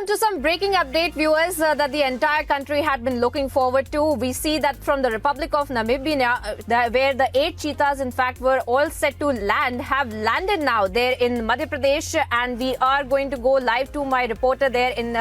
to some breaking update, viewers, that the entire country had been looking forward to. We see that from the Republic of Namibia, where the 8 cheetahs, in fact, were all set to land, have landed now there in Madhya Pradesh. And we are going to go live to my reporter there in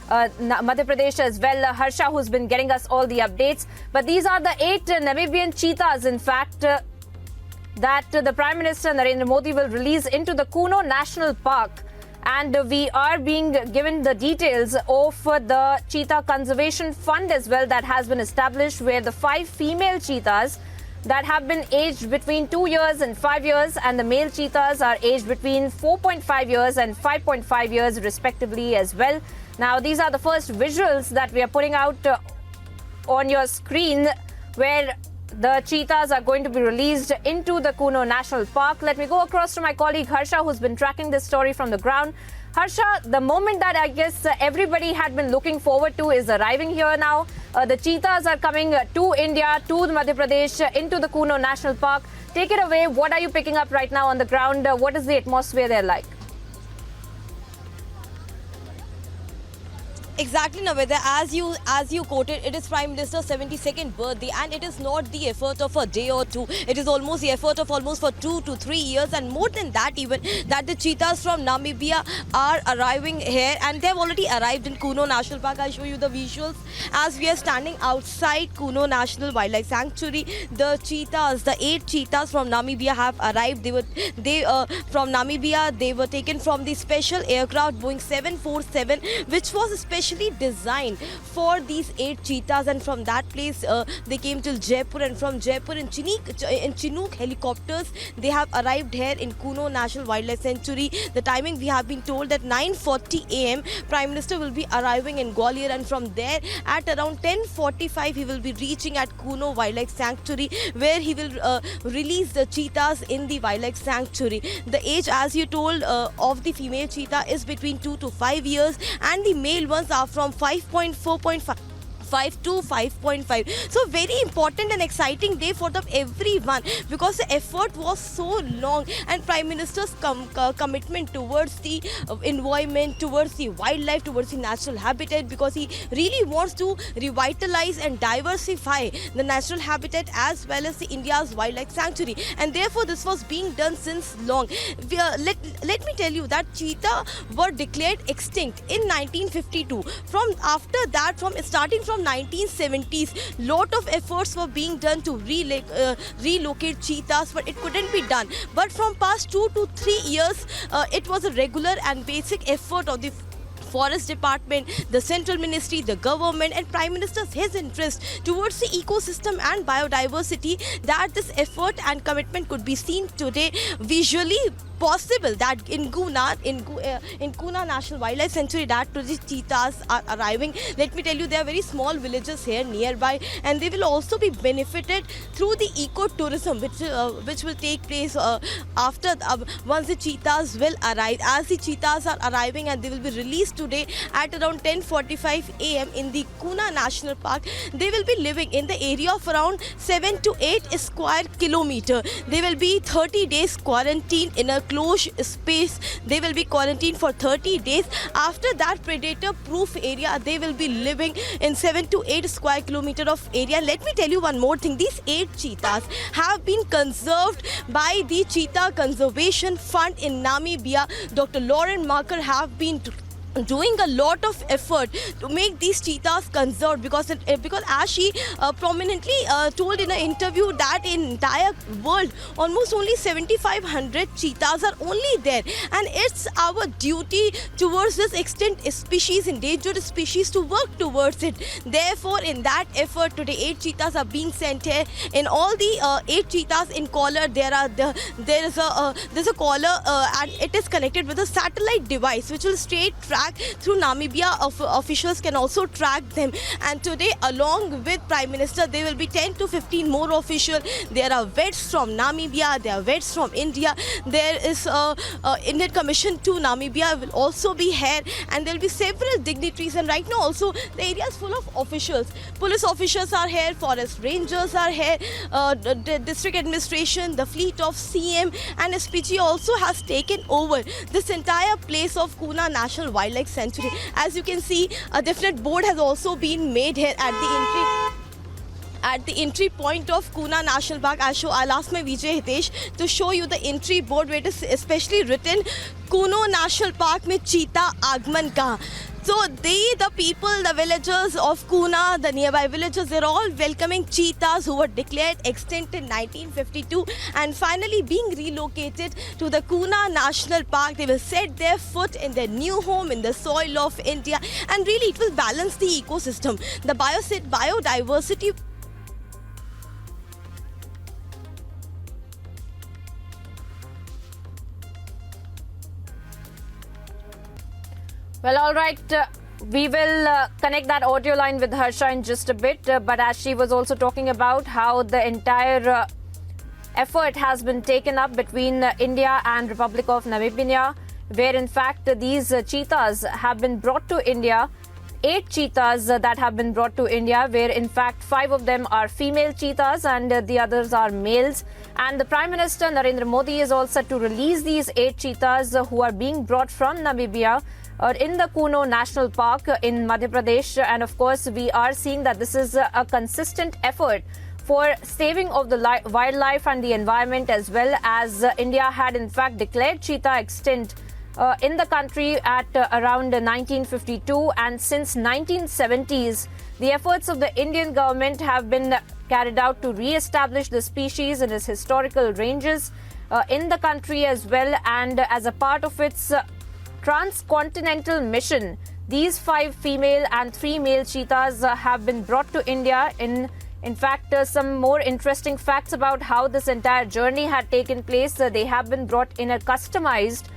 Madhya Pradesh as well, Harsha, who's been getting us all the updates. But these are the 8 Namibian cheetahs, in fact, that the Prime Minister Narendra Modi will release into the Kuno National Park. And we are being given the details of the Cheetah Conservation Fund as well that has been established, where the 5 female cheetahs that have been aged between 2 years and 5 years, and the male cheetahs are aged between 4.5 years and 5.5 years respectively as well. Now, these are the first visuals that we are putting out on your screen, where the cheetahs are going to be released into the Kuno National Park. Let me go across to my colleague Harsha, who's been tracking this story from the ground. Harsha, the moment that I guess everybody had been looking forward to is arriving here now. The cheetahs are coming to India, to Madhya Pradesh, into the Kuno National Park. Take it away. What are you picking up right now on the ground? What is the atmosphere there like? Exactly, Naveda. As you quoted, it is Prime Minister's 72nd birthday, and it is not the effort of a day or two. It is almost the effort of almost for 2 to 3 years, and more than that even, that the cheetahs from Namibia are arriving here, and they have already arrived in Kuno National Park. I'll show you the visuals as we are standing outside Kuno National Wildlife Sanctuary. The cheetahs, the 8 cheetahs from Namibia have arrived. From Namibia, they were taken from the special aircraft Boeing 747, which was specially designed for these 8 cheetahs, and from that place they came to Jaipur, and from Jaipur in Chinook helicopters they have arrived here in Kuno National Wildlife Sanctuary. The timing we have been told that 9:40 AM Prime Minister will be arriving in Gwalior, and from there at around 10:45 he will be reaching at Kuno Wildlife Sanctuary, where he will release the cheetahs in the wildlife sanctuary. The age, as you told, of the female cheetah is between 2 to 5 years, and the male ones are from 5.5 to 5.5. So very important and exciting day for everyone, because the effort was so long, and Prime Minister's commitment towards the environment, towards the wildlife, towards the natural habitat, because he really wants to revitalize and diversify the natural habitat as well as the India's wildlife sanctuary, and therefore this was being done since long. Let me tell you that cheetah were declared extinct in 1952. Starting from 1970s, lot of efforts were being done to relocate cheetahs, but it couldn't be done. But from past 2 to 3 years, it was a regular and basic effort of the Forest Department, the Central Ministry, the government, and Prime Minister's his interest towards the ecosystem and biodiversity, that this effort and commitment could be seen today visually possible, that in Kuno National Wildlife Sanctuary, that the cheetahs are arriving. Let me tell you, there are very small villages here nearby, and they will also be benefited through the ecotourism, which will take place after once the cheetahs will arrive. As the cheetahs are arriving, and they will be released today at around 10:45 AM in the Kuno National Park. They will be living in the area of around 7 to 8 square kilometer. They will be 30 days quarantined in a closed space. They will be quarantined for 30 days. After that predator-proof area, they will be living in 7 to 8 square kilometer of area. Let me tell you one more thing. These 8 cheetahs have been conserved by the Cheetah Conservation Fund in Namibia. Dr. Lauren Marker have been doing a lot of effort to make these cheetahs conserved, because as she prominently told in an interview that in entire world almost only 7,500 cheetahs are only there, and it's our duty towards this extinct species, endangered species, to work towards it. Therefore, in that effort today, 8 cheetahs are being sent here. In all the 8 cheetahs in collar, there's a collar, and it is connected with a satellite device which will straight track through Namibia. Officials can also track them, and today, along with Prime Minister, there will be 10 to 15 more officials. There are vets from Namibia, there are vets from India, there is Indian Commission to Namibia will also be here, and there will be several dignitaries. And right now also the area is full of officials. Police officials are here, forest rangers are here, the district administration, the fleet of CM and SPG also has taken over this entire place of Kuno National Wildlife wildlife sanctuary. As you can see, a definite board has also been made here at the entry point of Kuno National Park. I'll ask my VJ Hitesh to show you the entry board where it is especially written Kuno National Park में cheetah आगमन का. So the people, the villagers of Kuno, the nearby villages, they're all welcoming cheetahs who were declared extinct in 1952 and finally being relocated to the Kuno National Park. They will set their foot in their new home in the soil of India, and really it will balance the ecosystem. The biodiversity. Well, all right. We will connect that audio line with Harsha in just a bit. But as she was also talking about how the entire effort has been taken up between India and Republic of Namibia, where in fact these cheetahs have been brought to India. 8 cheetahs that have been brought to India, where in fact 5 of them are female cheetahs and the others are males. And the Prime Minister Narendra Modi is all set to release these 8 cheetahs who are being brought from Namibia in the Kuno National Park in Madhya Pradesh. And of course, we are seeing that this is a consistent effort for saving of the wildlife and the environment, as well as India had in fact declared cheetah extinct in the country at around 1952, and since 1970s the efforts of the Indian government have been carried out to re-establish the species in its historical ranges in the country as well. And as a part of its Transcontinental mission, these 5 female and 3 male cheetahs have been brought to India. In fact, some more interesting facts about how this entire journey had taken place. They have been brought in a customized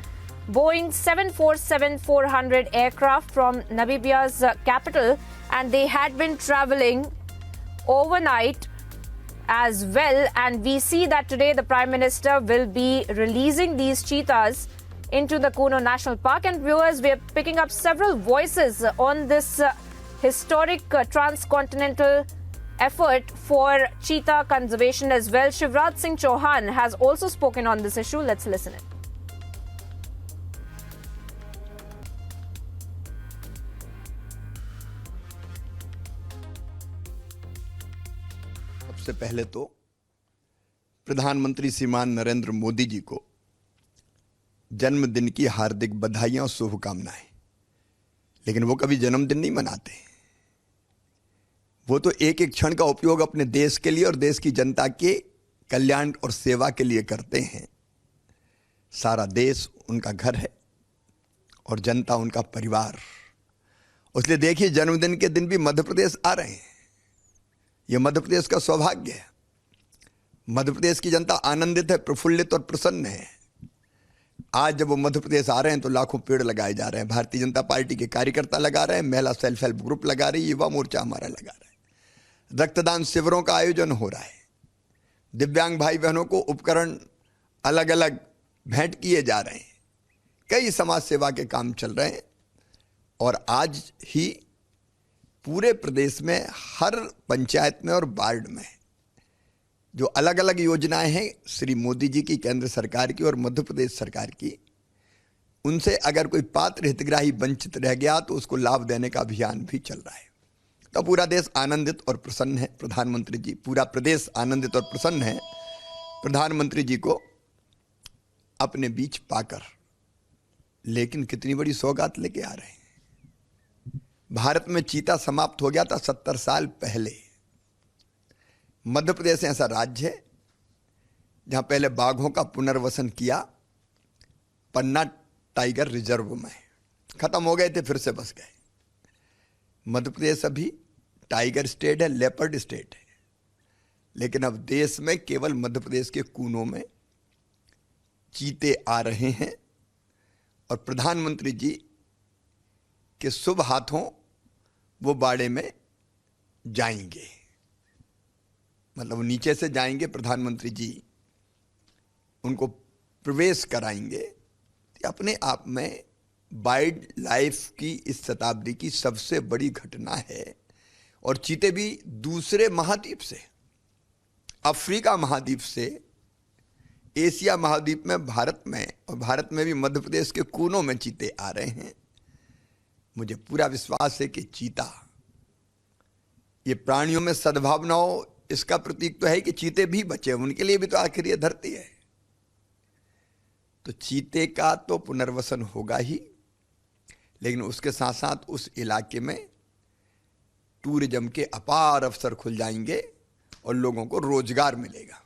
Boeing 747-400 aircraft from Namibia's capital, and they had been traveling overnight as well. And we see that today the Prime Minister will be releasing these cheetahs into the Kuno National Park. And viewers, we are picking up several voices on this historic transcontinental effort for cheetah conservation as well. Shivraj Singh Chauhan has also spoken on this issue. Let's listen in. सबसे पहले तो प्रधानमंत्री श्रीमान नरेंद्र मोदी जी को जन्मदिन की हार्दिक बधाइयां और शुभकामनाएं। लेकिन वो कभी जन्मदिन नहीं मनाते, वो तो एक एक क्षण का उपयोग अपने देश के लिए और देश की जनता के कल्याण और सेवा के लिए करते हैं। सारा देश उनका घर है और जनता उनका परिवार। इसलिए देखिए, जन्मदिन के दिन भी मध्य प्रदेश आ रहे हैं। यह मध्य प्रदेश का सौभाग्य है। मध्य प्रदेश की जनता आनंदित है, प्रफुल्लित और प्रसन्न है। आज जब वो मध्य प्रदेश आ रहे हैं तो लाखों पेड़ लगाए जा रहे हैं। भारतीय जनता पार्टी के कार्यकर्ता लगा रहे हैं, महिला सेल्फ हेल्प ग्रुप लगा रही है, युवा मोर्चा हमारा लगा रहा है। रक्तदान शिविरों का आयोजन हो रहा है। दिव्यांग भाई बहनों को उपकरण अलग अलग भेंट किए जा रहे हैं। कई समाज सेवा के काम चल रहे हैं और आज ही पूरे प्रदेश में हर पंचायत में और वार्ड में जो अलग अलग योजनाएं हैं श्री मोदी जी की, केंद्र सरकार की और मध्य प्रदेश सरकार की, उनसे अगर कोई पात्र हितग्राही वंचित रह गया तो उसको लाभ देने का अभियान भी चल रहा है। तो पूरा देश आनंदित और प्रसन्न है। प्रधानमंत्री जी, पूरा प्रदेश आनंदित और प्रसन्न है प्रधानमंत्री जी को अपने बीच पाकर। लेकिन कितनी बड़ी सौगात लेके आ रहे हैं। भारत में चीता समाप्त हो गया था 70 साल पहले। मध्य प्रदेश ऐसा राज्य है जहां पहले बाघों का पुनर्वसन किया। पन्ना टाइगर रिजर्व में खत्म हो गए थे, फिर से बस गए। मध्य प्रदेश अभी टाइगर स्टेट है, लेपर्ड स्टेट है। लेकिन अब देश में केवल मध्य प्रदेश के कूनों में चीते आ रहे हैं और प्रधानमंत्री जी के शुभ हाथों वो बाड़े में जाएंगे। मतलब वो नीचे से जाएंगे, प्रधानमंत्री जी उनको प्रवेश कराएंगे। अपने आप में वाइल्ड लाइफ की इस शताब्दी की सबसे बड़ी घटना है। और चीते भी दूसरे महाद्वीप से, अफ्रीका महाद्वीप से, एशिया महाद्वीप में, भारत में, और भारत में भी मध्य प्रदेश के कोनों में चीते आ रहे हैं। मुझे पूरा विश्वास है कि चीता, ये प्राणियों में सद्भावना हो इसका प्रतीक तो है कि चीते भी बचे, उनके लिए भी तो आखिर ये धरती है। तो चीते का तो पुनर्वसन होगा ही, लेकिन उसके साथ साथ उस इलाके में टूरिज्म के अपार अवसर खुल जाएंगे और लोगों को रोजगार मिलेगा।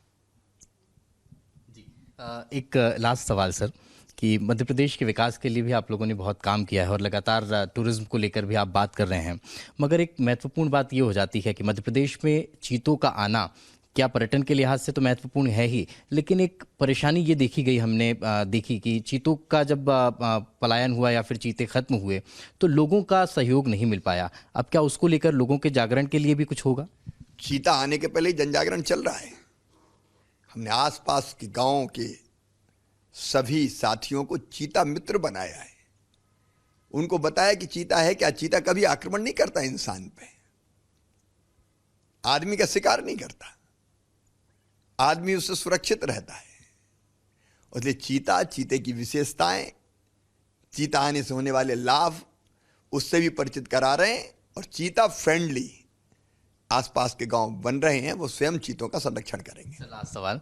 एक लास्ट सवाल सर, कि मध्य प्रदेश के विकास के लिए भी आप लोगों ने बहुत काम किया है और लगातार टूरिज्म को लेकर भी आप बात कर रहे हैं, मगर एक महत्वपूर्ण बात ये हो जाती है कि मध्य प्रदेश में चीतों का आना क्या पर्यटन के लिहाज से तो महत्वपूर्ण है ही, लेकिन एक परेशानी ये देखी गई, हमने देखी कि चीतों का जब पलायन हुआ या फिर चीते खत्म हुए तो लोगों का सहयोग नहीं मिल पाया। अब क्या उसको लेकर लोगों के जागरण के लिए भी कुछ होगा? चीता आने के पहले ही जन जागरण चल रहा है। हमने आसपास के गांवों के सभी साथियों को चीता मित्र बनाया है, उनको बताया कि चीता है क्या, चीता कभी आक्रमण नहीं करता इंसान पे, आदमी का शिकार नहीं करता, आदमी उससे सुरक्षित रहता है। इसलिए चीता, चीते की विशेषताएं, चीता आने से होने वाले लाभ उससे भी परिचित करा रहे हैं और चीता फ्रेंडली आसपास के गांव बन रहे हैं, वो स्वयं चीतों का संरक्षण करेंगे। सर लास्ट सवाल,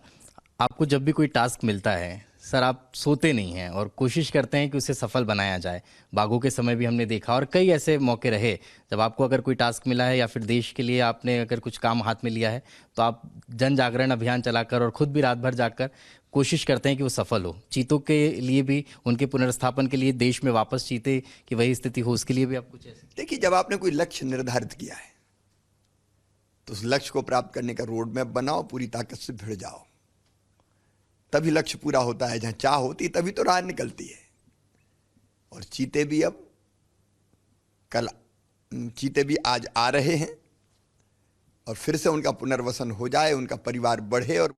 आपको जब भी कोई टास्क मिलता है सर, आप सोते नहीं हैं और कोशिश करते हैं कि उसे सफल बनाया जाए। बाघों के समय भी हमने देखा और कई ऐसे मौके रहे जब आपको अगर कोई टास्क मिला है या फिर देश के लिए आपने अगर कुछ काम हाथ में लिया है तो आप जन जागरण अभियान चलाकर और खुद भी रात भर जागकर कोशिश करते हैं कि वो सफल हो। चीतों के लिए भी, उनके पुनर्स्थापन के लिए, देश में वापस चीते की वही स्थिति हो, उसके लिए भी आप कुछ ऐसे? देखिए, जब आपने कोई लक्ष्य निर्धारित किया है तो उस लक्ष्य को प्राप्त करने का रोड मैप बनाओ, पूरी ताकत से भिड़ जाओ, तभी लक्ष्य पूरा होता है। जहां चाह होती तभी तो राह निकलती है। और चीते भी आज आ रहे हैं और फिर से उनका पुनर्वसन हो जाए, उनका परिवार बढ़े और